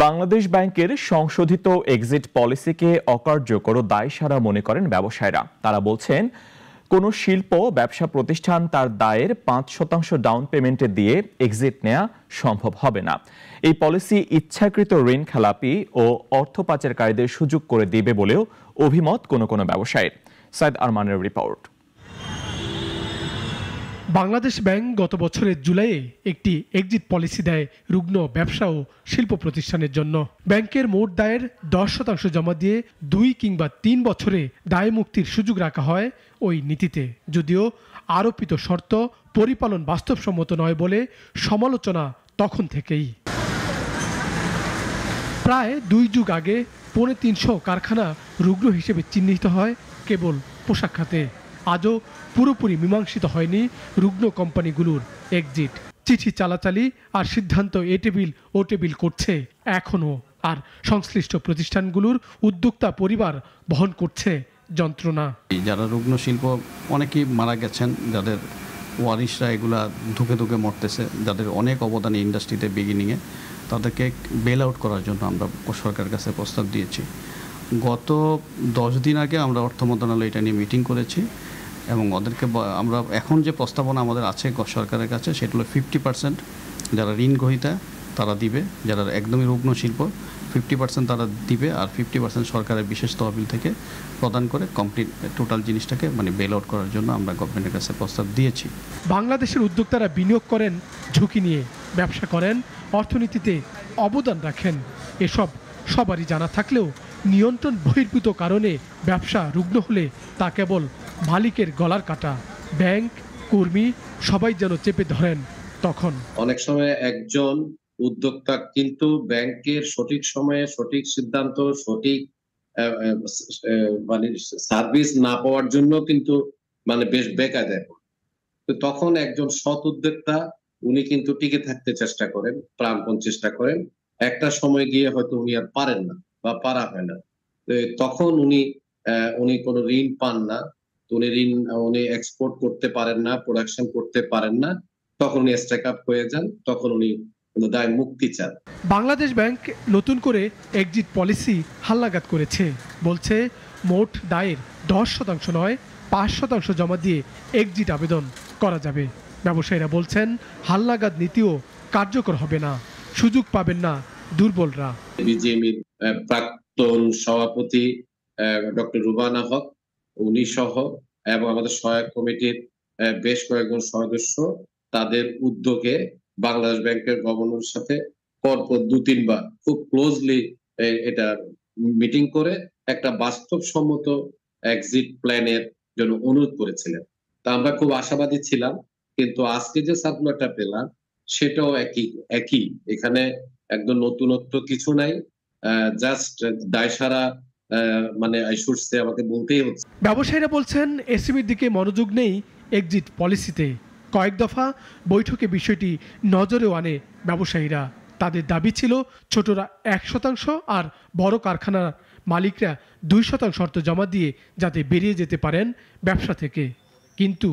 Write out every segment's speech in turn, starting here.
বাংলাদেশ ব্যাংকের সংশোধিত এক্সিট পলিসিকে অকার্যকর ও দায়সারা মনে করেন ব্যবসায়ীরা। তারা বলছেন, কোনো শিল্প ব্যবসা প্রতিষ্ঠান তার দায়ের ৫% ডাউন পেমেন্টে দিয়ে এক্সিট নেওয়া সম্ভব হবে না। এই পলিসি ইচ্ছাকৃত ঋণ খেলাপি ও অর্থ পাচারকারীদের সুযোগ করে দিবে বলেও অভিমত কোনো ব্যবসায়ীর। সাইদ আরমানের রিপোর্ট। বাংলাদেশ ব্যাংক গত বছরের জুলাইয়ে একটি এক্সিট পলিসি দেয় রুগ্ন ব্যবসা ও শিল্প প্রতিষ্ঠানের জন্য। ব্যাংকের মোট দায়ের 10% জমা দিয়ে 2 কিংবা 3 বছরে দায় মুক্তির সুযোগ রাখা হয় ওই নীতিতে। যদিও আরোপিত শর্ত পরিপালন বাস্তবসম্মত নয় বলে সমালোচনা তখন থেকেই। প্রায় 2 যুগ আগে 350 কারখানা রুগ্ন হিসেবে চিহ্নিত হয় কেবল পোশাক খাতে। আজও পুরোপুরি মীমাংসিত হয়নি রুগ্ন কোম্পানিগুলোর এক্সিট। চিঠি চালাচালি আর সিদ্ধান্ত এ টেবিল ও টেবিল করছে এখনও, আর সংশ্লিষ্ট প্রতিষ্ঠানগুলোর উদ্যোক্তা পরিবার বহন করছে যন্ত্রণা। যারা রুগ্ন শিল্প অনেকেই মারা গেছেন, যাদের ওয়ারিশরা এগুলা ধুকে ধুকে মরতেছে, যাদের অনেক অবদান ইন্ডাস্ট্রিতে বিগিনিংয়ে, তাদেরকে বেল আউট করার জন্য আমরা সরকারের কাছে প্রস্তাব দিয়েছি। গত 10 দিন আগে আমরা অর্থ মন্ত্রণালয় এটা নিয়ে মিটিং করেছি এবং ওদেরকে আমরা এখন যে প্রস্তাবনা আমাদের আছে সরকারের কাছে সেটা হলো 50% যারা ঋণ গ্রহীতা তারা দিবে, যারা একদমই রুগ্ন শিল্প 50% তারা দিবে, আর 50% সরকারের বিশেষ তহবিল থেকে প্রদান করে কমপ্লিট টোটাল জিনিসটাকে বেল আউট করার জন্য আমরা গভর্নমেন্টের কাছে প্রস্তাব দিয়েছি। বাংলাদেশের উদ্যোক্তারা বিনিয়োগ করেন ঝুঁকি নিয়ে, ব্যবসা করেন, অর্থনীতিতে অবদান রাখেন। এসব সবারই জানা থাকলেও নিয়ন্ত্রণ বহির্ভূত কারণে ব্যবসা রুগ্ন হলে তা কেবল মালিকের গলার কাটা। ব্যাংক, কর্মী সবাই যেন চেপে ধরেন। তখন অনেক সময় একজন উদ্যোক্তা কিন্তু ব্যাংকের সঠিক সময়ে সঠিক সিদ্ধান্ত, সঠিক সার্ভিস না পাওয়ার জন্য কিন্তু বেশ বেকায়দায় পড়ে। তো তখন একজন সৎ উদ্যোক্তা উনি কিন্তু টিকে থাকতে চেষ্টা করেন, প্রাণপণ চেষ্টা করেন। একটা সময় গিয়ে হয়তো উনি আর পারেন না বা পারা হয় না, তখন উনি কোনো ঋণ পান না, উনি এক্সপোর্ট করতে পারেন না, প্রোডাকশন করতে পারেন না, তখন উনি স্ট্যাক আপ হয়ে যান, তখন উনি দায় মুক্তি চান। বাংলাদেশ ব্যাংক নতুন করে এক্সিট পলিসি হালনাগাদ করেছে। বলছে মোট দায়ের 10% নয় 5% জমা দিয়ে এক্সিট আবেদন করা যাবে। ব্যবসায়ীরা বলছেন হালনাগাদ নীতিও কার্যকর হবে না, সুযোগ পাবেন না দুর্বলরা। বিজিএমইর প্রাক্তন সভাপতি ডক্টর রুবানা হক উনি সহ এবং আমাদের সহায়ক কমিটির বেশ কয়েকজন সদস্য তাদের উদ্যোগে বাংলাদেশ ব্যাংকের গভর্নরের সাথে পরপর 2-3 বার খুব ক্লোজলি এটা মিটিং করে একটা বাস্তবসম্মত এক্সিট প্ল্যানের জন্য অনুরোধ করেছিলেন। তা আমরা খুব আশাবাদী ছিলাম, কিন্তু আজকে যে সার্কুলারটা পেলাম সেটাও একই। এখানে একদম নতুনত্ব কিছু নাই, জাস্ট দায়সারা আমাকে বলতেই হচ্ছে। ব্যবসায়ীরা বলছেন এসএমইর দিকে মনোযোগ নেই এক্সিট পলিসিতে। কয়েক দফা বৈঠকে বিষয়টি নজরেও আনে ব্যবসায়ীরা। তাদের দাবি ছিল ছোটরা 1% আর বড় কারখানার মালিকরা 2% শর্ত জমা দিয়ে যাতে বেরিয়ে যেতে পারেন ব্যবসা থেকে, কিন্তু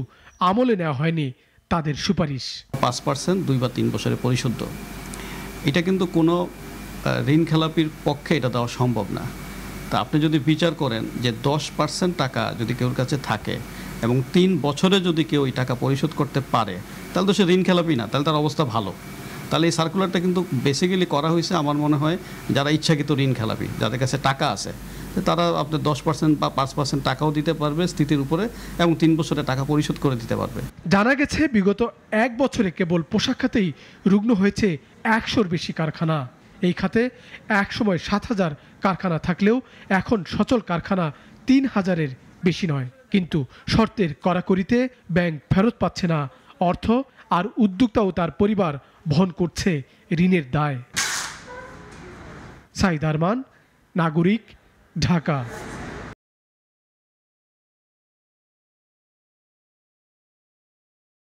আমলে নেওয়া হয়নি তাদের সুপারিশ। 5% 2 বা 3 বছরে পরিশোধ, এটা কিন্তু কোনো ঋণ খেলাপির পক্ষে এটা দেওয়া সম্ভব না। তা আপনি যদি বিচার করেন যে 10% টাকা যদি কেউর কাছে থাকে এবং 3 বছরে যদি কেউ এই টাকা পরিশোধ করতে পারে, তাহলে তো সে ঋণ খেলাপি না, তাহলে তার অবস্থা ভালো। তাহলে এই সার্কুলারটা কিন্তু বেসিক্যালি করা হয়েছে আমার মনে হয় যারা ইচ্ছাকৃত ঋণ খেলাপি, যাদের কাছে টাকা আছে, তারা আপনার 10% বা 5% টাকাও দিতে পারবে স্থিতির উপরে এবং 3 বছরে টাকা পরিশোধ করে দিতে পারবে। জানা গেছে বিগত 1 বছরে কেবল পোশাক খাতেই রুগ্ন হয়েছে 100-র বেশি কারখানা। এই খাতে একসময় 7,000 কারখানা থাকলেও এখন সচল কারখানা 3,000-এর বেশি নয়। কিন্তু শর্তের কড়াকড়িতে ব্যাংক ফেরত পাচ্ছে না অর্থ, আর উদ্যোক্তা ও তার পরিবার বহন করছে ঋণের দায়। সাইদ আরমান, নাগরিক, ঢাকা।